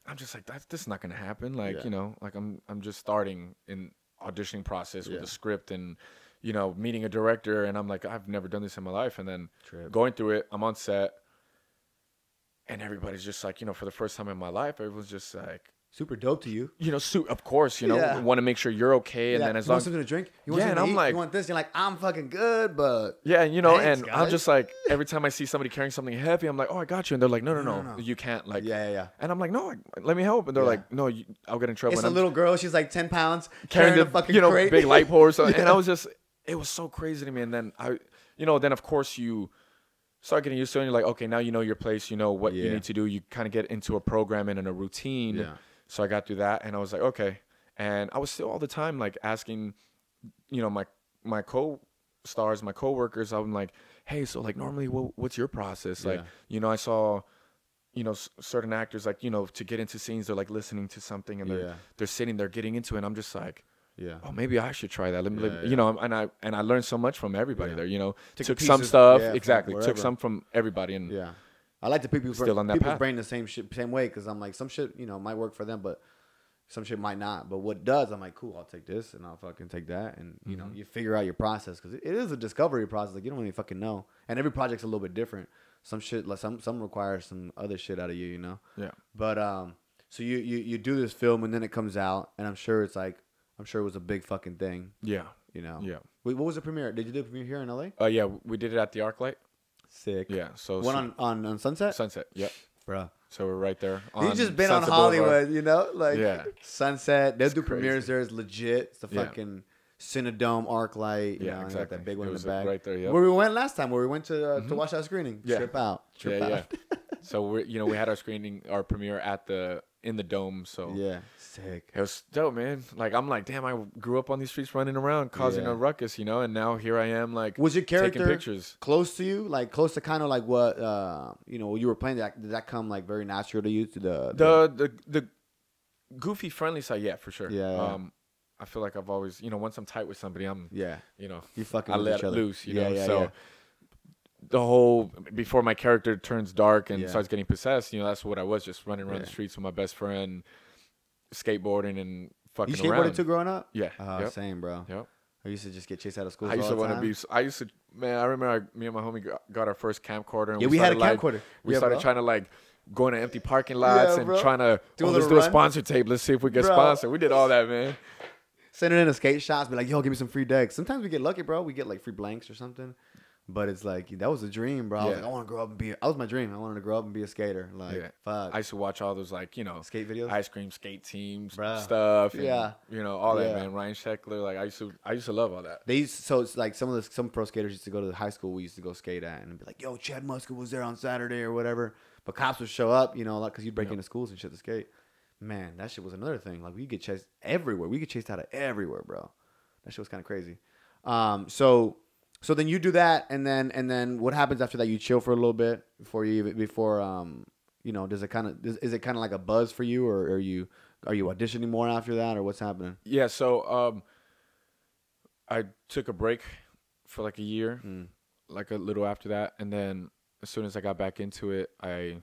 I'm just like, this is not gonna happen. Like, you know, like I'm just starting in auditioning process with the script, and, you know, meeting a director, and I'm like, I've never done this in my life. And then going through it, I'm on set, and everybody's just like, you know, for the first time in my life, everyone's just like, super dope to you. You know, of course, you know, want to make sure you're okay. And then as long as... You want something to drink? You want something to eat? Like... You want this? You're like, I'm fucking good, but... Yeah, you know, thanks, and guys. I'm just like, every time I see somebody carrying something heavy, I'm like, oh, I got you. And they're like, no, you can't. Like, And I'm like, no, let me help. And they're like, no, I'll get in trouble. It's a little girl. She's like 10 pounds. Carrying the fucking you know, crate. big light pole or something. And I was just, it was so crazy to me. And then then of course you start getting used to it. And you're like, okay, now you know your place. You know what you need to do. You kind of get into a program and in a routine. Yeah. So I got through that, and I was like, okay. And I was still all the time like asking, you know, my co-stars, my co-workers, I'm like, hey, so like normally what's your process? Like, you know, I saw, you know, certain actors, like, you know, to get into scenes, they're like listening to something, and they're sitting there getting into it. And I'm just like, oh, maybe I should try that. Let me, you know, and I learned so much from everybody there, you know, took some stuff, took some from everybody. And I like to pick people's path. brain the same way, because I'm like, some shit, you know, might work for them, but some shit might not. But what does, I'm like, cool, I'll take this and I'll fucking take that. And, you know, you figure out your process, because it is a discovery process. Like, you don't really fucking know. And every project's a little bit different. Some shit, like some require some other shit out of you, you know? Yeah. But, so you do this film, and then it comes out, and I'm sure it was a big fucking thing. Yeah. You know? Yeah. Wait, what was the premiere? Did you do the premiere here in LA? Yeah, we did it at the ArcLight. Sick. Yeah. So one on Sunset? Sunset, yep. Bro. So we're right there. You've just been Sunset on Hollywood, Boulevard. you know? Like, Sunset. They'll do crazy. premieres there. It's legit. It's the fucking Cinedome ArcLight. You know, exactly. That big one it in was the back. Right there, yeah. Where we went last time, where we went to watch that screening. Trip out. So we had our premiere in the dome. So sick. It was dope, man. Like, I'm like, damn, I grew up on these streets running around causing a ruckus, you know, and now here I am, like, was your character taking pictures close to you, like close to kind of like what you know, you were playing? Did that come like very natural to you? To the goofy friendly side, yeah, for sure. Yeah. I feel like I've always, you know, once I'm tight with somebody, I'm you know, you fucking I with let each it other. loose, you know. So the whole before my character turns dark and starts getting possessed, you know, that's what I was, just running around the streets with my best friend, skateboarding and fucking around. You skateboarded too growing up? Yeah. Same, bro. Yep. I used to just get chased out of school. I used to want to be. Man, I remember me and my homie got our first camcorder. And we had a camcorder. We started trying to like go into empty parking lots and trying to let's do a sponsor tape. Let's see if we get sponsored. We did all that, man. Send it in to skate shops. Be like, yo, give me some free decks. Sometimes we get lucky, bro. We get like free blanks or something. But it's like, that was a dream, bro. I was like, I want to grow up and that was my dream. I wanted to grow up and be a skater. Like, fuck. I used to watch all those, like, you know, skate videos, ice cream skate teams, stuff. And, you know, all that, man. Ryan Sheckler. Like, I used to love all that. So it's like some pro skaters used to go to the high school we used to go skate at and be like, yo, Chad Muska was there on Saturday or whatever. But cops would show up, you know, like, because you'd break into schools and shit to skate. Man, that shit was another thing. Like, we get chased everywhere. We get chased out of everywhere, bro. That shit was kind of crazy. So then you do that, and then what happens after that? You chill for a little bit before you you know, does it kind of is it kind of like a buzz for you, or are you auditioning more after that, or what's happening? Yeah, so I took a break for like a year, like a little after that, and then as soon as I got back into it, I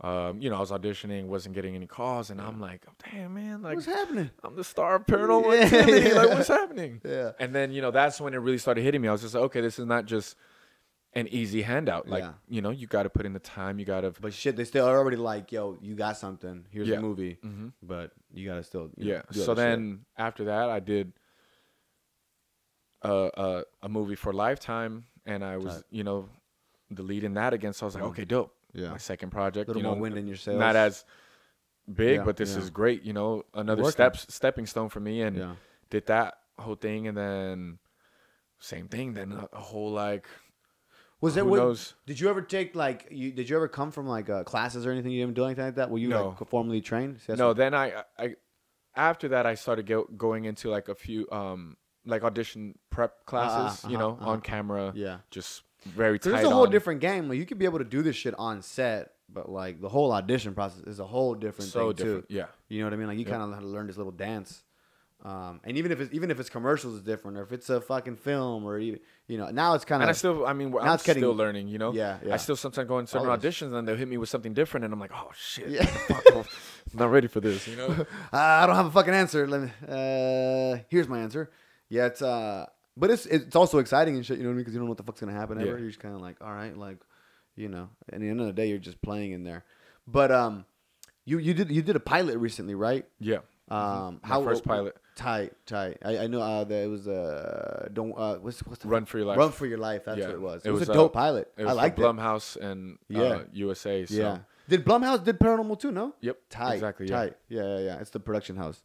was auditioning, wasn't getting any calls, and I'm like, oh, damn, man, like, what's happening? I'm the star of Paranormal Activity. Like, what's happening? Yeah. And then, that's when it really started hitting me. I was just like, okay, this is not just an easy handout. Like, you got to put in the time. You got to. But shit, they still are already like, yo, you got something. Here's a movie. But you got to still. So then after that, I did a movie for Lifetime, and I was, the lead in that again. So I was like, okay, dope. Yeah. My second project. A little more wind in your sails. Not as big, but this is great. Another stepping stone for me, and did that whole thing, and then same thing. Then a whole like. Was that what? Did you ever take did you ever come from like classes or anything? You didn't do anything like that? Were you like formally trained? No. Then I after that I started going into like a few like audition prep classes. On camera. Yeah. Just very tight. It's a whole different game. Like you could be able to do this shit on set, but like the whole audition process is a whole different thing too. Yeah. You know what I mean? Like you kind of learn this little dance. And even if it's commercials is different, or if it's a fucking film, or now it's kind of. And I'm still learning. Yeah. I still sometimes go in certain auditions and they'll hit me with something different, and I'm like, oh shit, yeah. I'm not ready for this. I don't have a fucking answer. Here's my answer. Yeah, it's but it's also exciting and shit. You know what I mean? Because you don't know what the fuck's gonna happen ever. You're just kind of like, all right, like, at the end of the day, you're just playing in there. But you did a pilot recently, right? Yeah. My first pilot. Tight. I know that it was what's the Run for Your Life. Run for Your Life. That's what it was. It was a a dope pilot. I liked it. Blumhouse and USA. So. Yeah. Did Blumhouse did Paranormal too? No. Yep. Tight. Exactly. Tight. Yeah. It's the production house.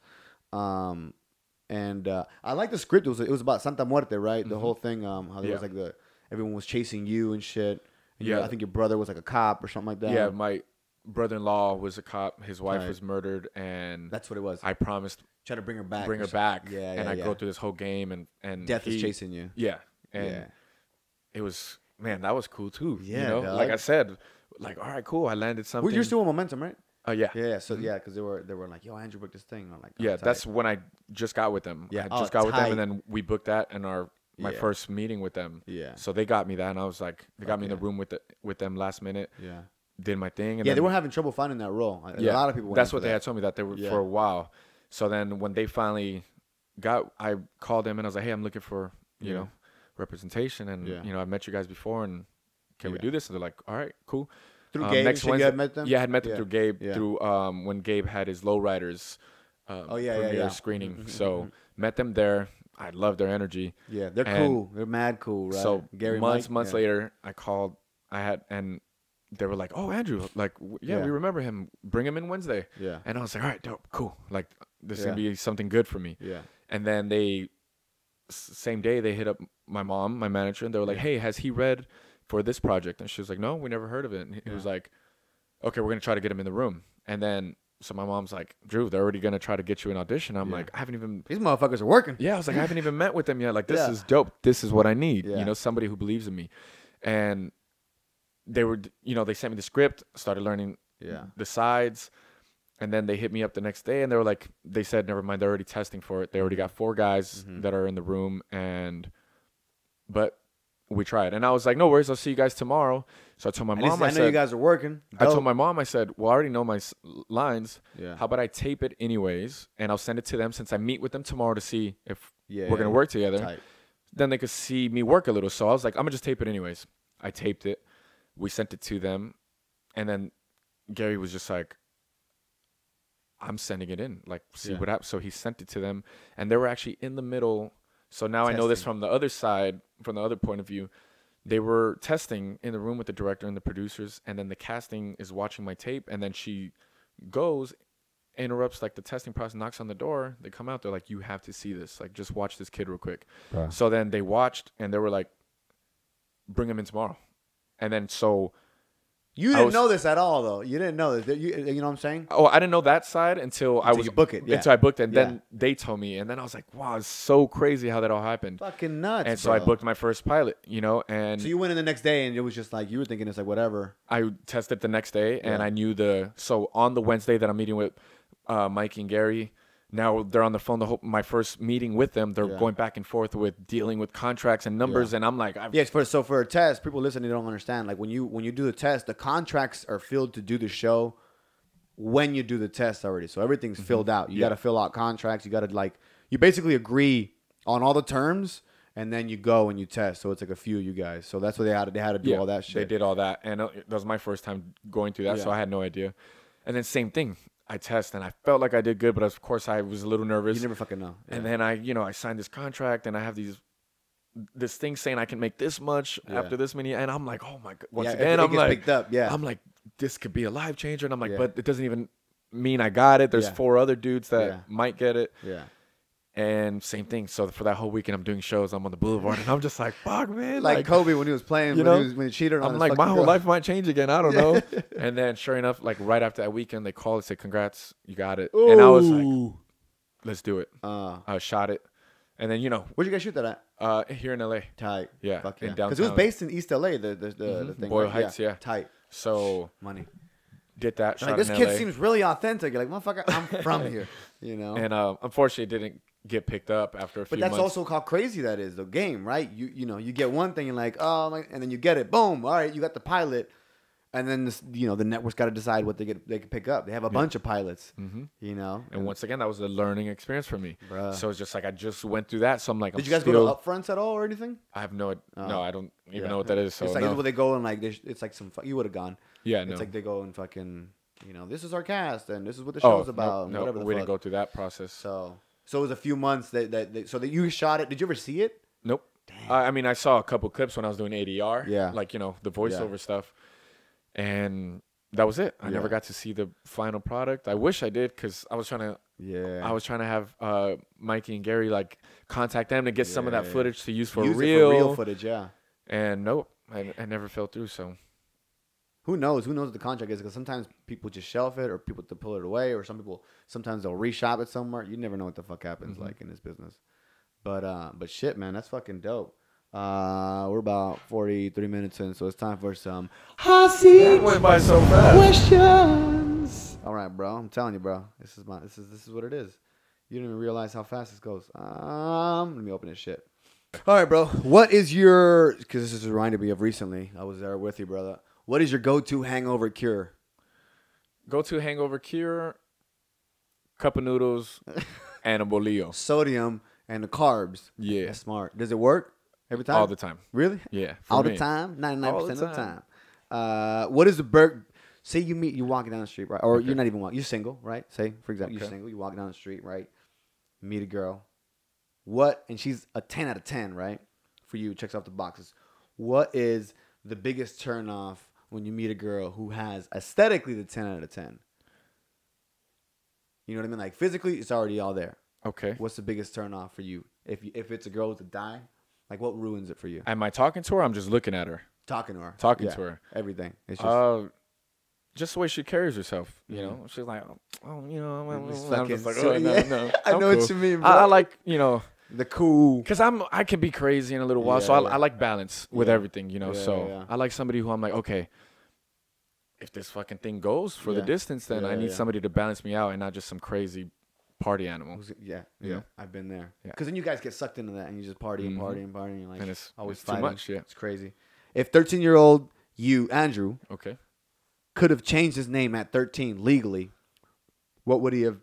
And I like the script. It was about Santa Muerte, right? The whole thing. How there was like everyone was chasing you and shit. And I think your brother was like a cop or something like that. Yeah, my brother-in-law was a cop. His wife was murdered, and that's what it was. I promised try to bring her back. Yeah. And I go through this whole game, and death is chasing you. Yeah, and it was that was cool too. Yeah, like I said, like all right, cool. I landed something. Well, you're still in Momentum, right? Oh yeah. Yeah. So because they were like, yo, Andrew booked this thing. I'm like, yeah, that's when I just got with them. Yeah, I just got with them, and then we booked that and my first meeting with them. Yeah. So they got me that, and I was like, they got me in the room with them last minute. Yeah. Did my thing. And they were having trouble finding that role. A lot of people. That's what they had told me, that they were for a while. So then when they finally I called them and I was like, hey, I'm looking for representation, and I met you guys before, and can we do this? And they're like, all right, cool. Through Gabe, next Wednesday, you had met them? Yeah, I had met them through Gabe through when Gabe had his Lowriders premiere screening. So met them there. I love their energy. Yeah, they're cool. They're mad cool, right? So months later, I called. And they were like, "Oh, Andrew, like, we remember him. Bring him in Wednesday." Yeah. And I was like, "All right, dope, cool. Like, this is gonna be something good for me." Yeah. And then same day, they hit up my mom, my manager, and they were like, "Hey, has he read for this project?" And she was like, "No, we never heard of it." And he was like, "Okay, we're gonna try to get him in the room." And then so my mom's like, "Drew, they're already gonna try to get you an audition." I'm like, "I haven't even." These motherfuckers are working. Yeah, I was like, "I haven't even met with them yet. Like, this is dope. This is what I need. Somebody who believes in me." And they were, they sent me the script, started learning the sides, and then they hit me up the next day, and they were like, they said, never mind, they're already testing for it. They already got 4 guys that are in the room, but we tried. And I was like, no worries, I'll see you guys tomorrow. So I told my mom, I know you guys are working. I told my mom, I said, well, I already know my lines. Yeah. How about I tape it anyways, and I'll send it to them since I meet with them tomorrow to see if we're going to work together. Tight. Then they could see me work a little. So I was like, I'm going to just tape it anyways. I taped it. We sent it to them, and then Gary was just like, I'm sending it in, like, see what happens. So he sent it to them, and they were actually in the middle. So now testing. I know this from the other side, from the other point of view. They were testing in the room with the director and the producers, and then the casting is watching my tape, and then she goes, interrupts like the testing process, knocks on the door. They come out, they're like, you have to see this. Like, just watch this kid real quick. Right. So then they watched, and they were like, bring him in tomorrow. And then so You didn't know this at all, though. You didn't know this. You know what I'm saying? Oh, I didn't know that side until you book it. Yeah. Until I booked it, and then they told me, and then I was like, wow, it's so crazy how that all happened. Fucking nuts. And so I booked my first pilot, you know, and so you went in the next day, and it was just like you were thinking it's like whatever. I tested the next day, and I knew so on the Wednesday that I'm meeting with Mikey and Gary. Now they're on the phone. My first meeting with them, they're going back and forth with dealing with contracts and numbers, and I'm like, so for a test, people listening don't understand. Like when you do the test, the contracts are filled to do the show when you do the test already. So everything's filled out. You got to fill out contracts. You got to you basically agree on all the terms, and then you go and you test. So it's like a few of you guys. So that's what they had to do all that shit. They did all that, and that was my first time going through that, so I had no idea. And then same thing. I test and I felt like I did good, but of course I was a little nervous. You never fucking know. Yeah. And then I signed this contract and I have this thing saying I can make this much after this many, and I'm like, oh my god. Once again, I'm like, picked up. Yeah. I'm like, this could be a life changer, and I'm like, but it doesn't even mean I got it. There's 4 other dudes that might get it. Yeah. And same thing. So for that whole weekend, I'm doing shows. I'm on the boulevard, and I'm just like, fuck, man. Like Kobe when he was playing, when he cheated on I'm like, my whole life might change again. I don't know. And then sure enough, like right after that weekend, they called and said, congrats, you got it. Ooh. And I was like, let's do it. I shot it. And then, where'd you guys shoot that at? Here in LA. Tight. Yeah. In downtown. Because it was based in East LA, the thing. Boyle Heights, yeah. Tight. So money. Did that. Shot like, this in kid LA. Seems really authentic. You're like, motherfucker, I'm from here. And unfortunately, it didn't get picked up after a few months. But that's also how crazy that is, the game, right? You get one thing, you're like, oh, and then you get it. Boom. All right, you got the pilot. And then, the network's got to decide what they can pick up. They have a bunch of pilots, And once again, that was a learning experience for me. Bruh. So it's just like I just went through that. So I'm like, did you guys go to upfronts at all or anything? I have no, I don't even know what that is. So it's like where they go and like it's like you would have gone. Yeah, it's like they go and fucking, this is our cast and this is what the show's about. No, we didn't go through that process. So it was a few months that you shot it. Did you ever see it? Nope. I mean, I saw a couple clips when I was doing ADR. Yeah. Like the voiceover stuff. And that was it. I never got to see the final product. I wish I did because I was trying to. Yeah. I was trying to have Mikey and Gary contact them to get some of that footage to use for real footage. Yeah. And nope, I never fell through. So. Who knows? Who knows what the contract is? Because sometimes people just shelf it, or people to pull it away, or sometimes they'll reshop it somewhere. You never know what the fuck happens in this business. But shit, man, that's fucking dope. We're about 43 minutes in, so it's time for some hot seat. That went by so fast. Questions. All right, bro. I'm telling you, bro. This is what it is. You don't even realize how fast this goes. Let me open this shit. All right, bro. What is your? Because this is reminded me of recently. I was there with you, brother. What is your go-to hangover cure? Go-to hangover cure: cup of noodles and a bolillo. Sodium and the carbs. Yeah, that's smart. Does it work? Every time? All the time. Really? Yeah. All the time? 99% of the time. What is the burger? Say you're walking down the street, right? Or you're not even walking. You're single, right? Say, for example, you're single. You're walking down the street, right? Meet a girl. And she's a 10 out of 10, right? For you, checks off the boxes. What is the biggest turn off when you meet a girl who has aesthetically the 10 out of 10? You know what I mean? Like physically, it's already all there. Okay. What's the biggest turn off for you? If it's a girl with a dime? Like, what ruins it for you? Am I talking to her? I'm just looking at her. Talking to her. Talking to her. Everything. It's just the way she carries herself. You know, she's like, I'm just like, no. I know what you mean, bro. I like, the cool. Because I can be crazy in a little while, so I like balance with everything, I like somebody who I'm like, okay, if this fucking thing goes for the distance, then I need somebody to balance me out and not just some crazy party animal. Yeah. I've been there. Because then you guys get sucked into that and you just party and party and party. And you're like, and it's always too much. Yeah, it's crazy. If 13-year-old you, Andrew, could have changed his name at 13 legally, what would he have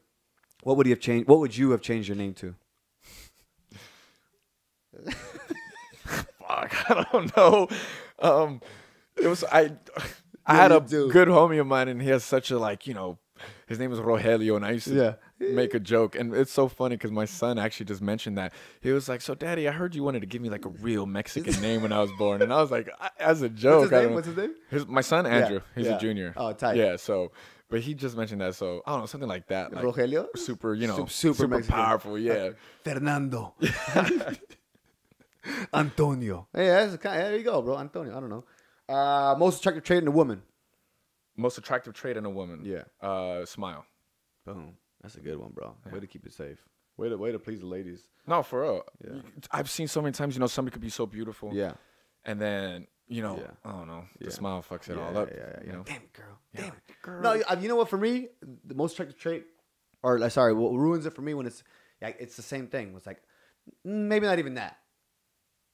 changed? What would you have changed your name to? Fuck, I don't know. It was I had a good homie of mine, and he has such a his name is Rogelio, and I used to make a joke, and it's so funny because my son actually just mentioned that. He was like, "So, Daddy, I heard you wanted to give me like a real Mexican name when I was born," and I was like, as a joke. What's his name? My son Andrew. He's a junior. Oh, tight. Yeah. So, but he just mentioned that. So I don't know, something like that. Like, Rogelio. Super, super Mexican. Powerful. Yeah. Fernando. Antonio. Hey, there you go, bro. Antonio. I don't know. Most attractive trait in a woman. Most attractive trait in a woman. Yeah. Smile. Boom. That's a good one, bro. Yeah. Way to keep it safe. Way to please the ladies. No, for real. Yeah. I've seen so many times, you know, somebody could be so beautiful. Yeah. And then, you know, Yeah. I don't know, Yeah. the smile fucks it Yeah, all up. yeah. You know? Damn it, girl. Yeah. Damn it, girl. No, you know what? For me, the most attractive trait, or sorry, what ruins it for me when it's the same thing. It's like maybe not even that.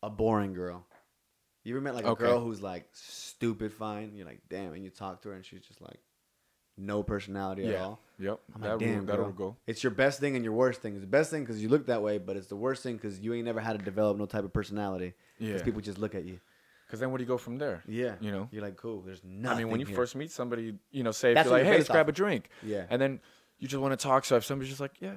A boring girl. You ever met like a girl who's like stupid fine? You're like, damn, and you talk to her and she's just like no personality at all. Yep. I'm like, damn, that'll go. It's your best thing and your worst thing. It's the best thing because you look that way, but it's the worst thing because you ain't never had to develop no type of personality. Yeah. Because people just look at you. Because then where do you go from there? Yeah. You know? You're like, cool. There's nothing. I mean, when you here. first meet somebody, you know, say, if That's you're what like, you're hey, based let's grab off a drink. Yeah. And then you just want to talk. So if somebody's just like, yeah,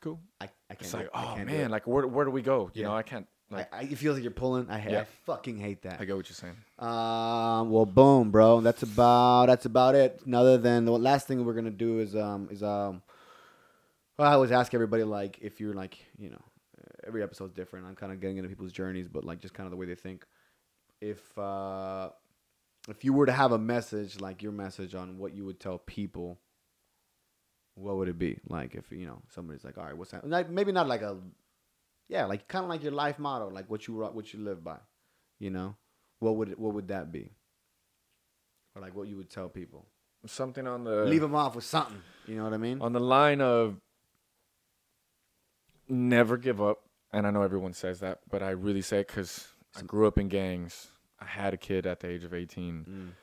cool. I can't. It's do like, it. I oh, can't do man, it. like, where do we go? You Yeah. know, I can't. Like, it feels like you're pulling. I Yeah. fucking hate that. I get what you're saying. Well, boom, bro. That's about it. Other than the last thing we're gonna do is well, I always ask everybody like if you're like, you know, every episode's different. I'm kind of getting into people's journeys, but like just kind of the way they think. If you were to have a message, like your message on what you would tell people, what would it be? Like if, you know, somebody's like, all right, what's that? Like, maybe not like like kind of like your life motto, like what you live by, you know, what would that be? Or like what you would tell people? Something on the... Leave them off with something, you know what I mean? On the line of never give up. And I know everyone says that, but I really say it because I grew up in gangs. I had a kid at the age of 18.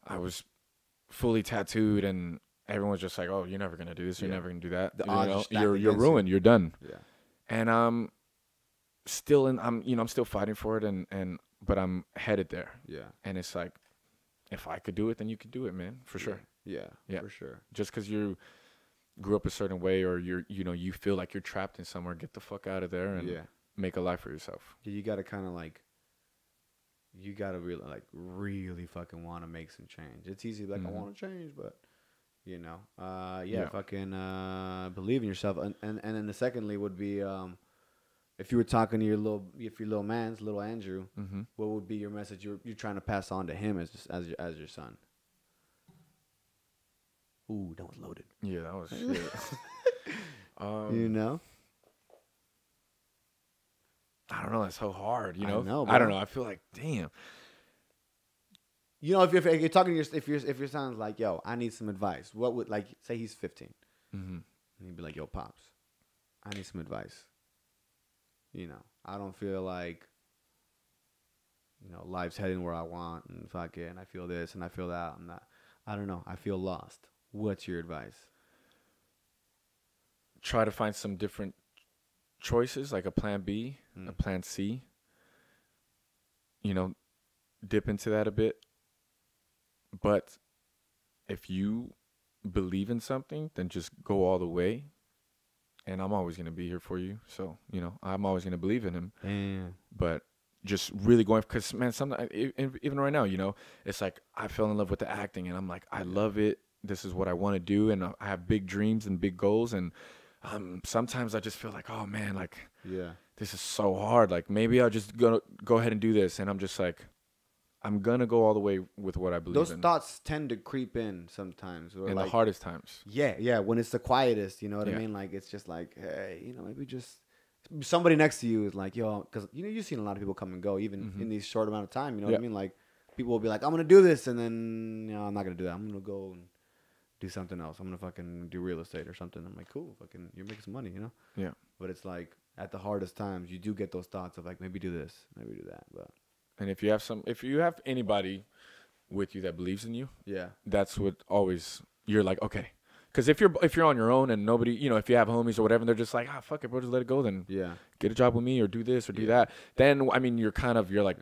I was fully tattooed, and everyone's just like, "Oh, you're never gonna do this. You're never gonna do that. The you odds know, are stacked you're against ruined. You're done." Yeah. And I'm still fighting for it, but I'm headed there. Yeah. And it's like, if I could do it, then you could do it, man, for sure. Yeah. Yeah. For sure. Just because you grew up a certain way, or you feel like you're trapped in somewhere, get the fuck out of there and make a life for yourself. You gotta kind of like. You gotta really fucking want to make some change. It's easy, like I want to change, but you know, fucking believe in yourself. And then the secondly would be, if you were talking to your little Andrew, what would be your message you're trying to pass on to him as your son? Ooh, that was loaded. Yeah, that was shit. You know. I don't know. It's so hard, you know. I don't know. I feel like, damn. You know, if you're talking to if your son's like, yo, I need some advice. What would, like, say he's 15, and he'd be like, yo, pops, I need some advice. You know, I don't feel like, you know, life's heading where I want, and fucking, I feel this and I feel that. I don't know. I feel lost. What's your advice? Try to find some different choices, like a plan B, a plan C. You know, dip into that a bit. But if you believe in something, then just go all the way. And I'm always going to be here for you. So, you know, I'm always going to believe in him. Damn. But just really going, because, man, sometimes, even right now, you know, it's like I fell in love with the acting. And I'm like, I love it. This is what I want to do. And I have big dreams and big goals. And sometimes I just feel like, oh, man, like, this is so hard. Like, maybe I'll just go ahead and do this. And I'm just like, I'm going to go all the way with what I believe in. Those thoughts tend to creep in sometimes. In the hardest times. Yeah, when it's the quietest, you know what I mean? Like, it's just like, hey, you know, maybe just somebody next to you is like, yo, because, you know, you've seen a lot of people come and go, even in these short amount of time, you know what I mean? Like, people will be like, I'm going to do this, and then, you know, I'm not going to do that. I'm going to go and do something else. I'm going to fucking do real estate or something. I'm like, cool, fucking, you're making some money, you know? Yeah. But it's like, at the hardest times, you do get those thoughts of like, maybe do this, maybe do that, but. And if you have anybody with you that believes in you, that's what always you're like, okay. Because if you're on your own and nobody, you know, if you have homies or whatever, and they're just like, fuck it, bro, just let it go. Then get a job with me or do this or do that. Then I mean, you're like,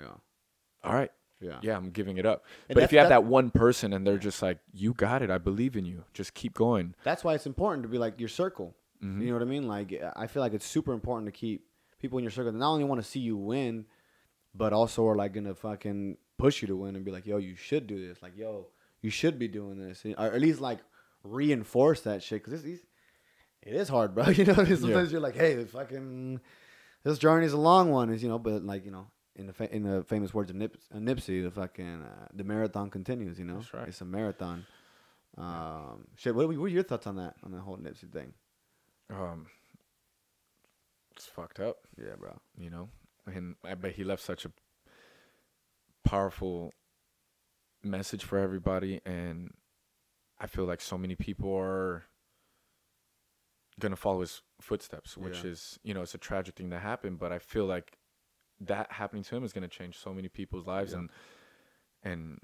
all right, I'm giving it up. And but if you have that one person and they're just like, you got it, I believe in you, just keep going. That's why it's important to be like your circle. You know what I mean? Like, I feel like it's super important to keep people in your circle that not only want to see you win, but also are like gonna fucking push you to win and be like, yo, you should do this. Like, yo, you should be doing this, or at least like reinforce that shit. Cause it is hard, bro. You know, sometimes you're like, hey, this journey is a long one, is, you know, but like, you know, in the famous words of Nipsey, the marathon continues. You know, that's right. It's a marathon. Shit. What are your thoughts on that whole Nipsey thing? It's fucked up. Yeah, bro. You know, and I bet he left such a powerful message for everybody, and I feel like so many people are gonna follow his footsteps, which is, you know, it's a tragic thing that happened, but I feel like that happening to him is gonna change so many people's lives, and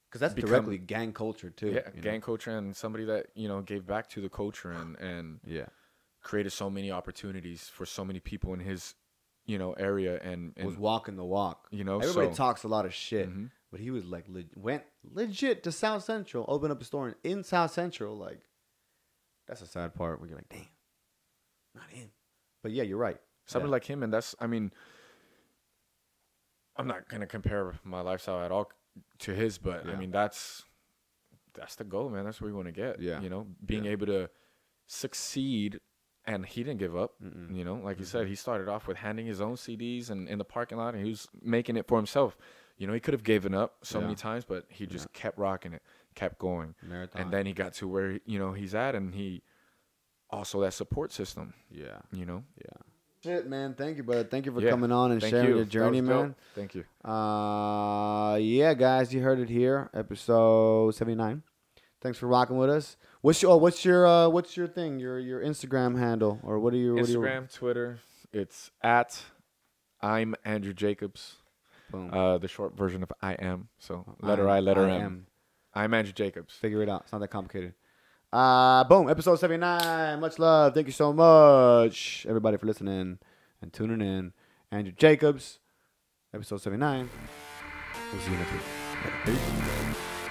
because that's directly gang culture too. Yeah, gang culture, and somebody that, you know, gave back to the culture and created so many opportunities for so many people in his, you know, area, and was walking the walk. You know, everybody talks a lot of shit, but he was like went legit to South Central, opened up a store in South Central. Like, that's a sad part where you're like, damn, not him. But yeah, you're right. Somebody like him, and that's, I mean, I'm not gonna compare my lifestyle at all to his, but I mean, that's the goal, man. That's where we want to get. Yeah, you know, being able to succeed. And he didn't give up, you know. Like you said, he started off with handing his own CDs and in the parking lot, and he was making it for himself. You know, he could have given up so many times, but he just kept rocking it, kept going. Marathon. And then he got to where, you know, he's at, and he also that support system. Yeah. You know? Yeah. Shit, man. Thank you, brother. Thank you for coming on and sharing your journey, man. Dope. Thank you. Yeah, guys, you heard it here, episode 79. Thanks for rocking with us. What's your thing? Your Instagram handle, or what are your Instagram, Twitter? It's at I'm Andrew Jacobs. Boom. The short version of I am. So letter I, letter M. I'm Andrew Jacobs. Figure it out. It's not that complicated. Boom. Episode 79. Much love. Thank you so much, everybody, for listening and tuning in. Andrew Jacobs. Episode 79. We'll see you next week. Peace.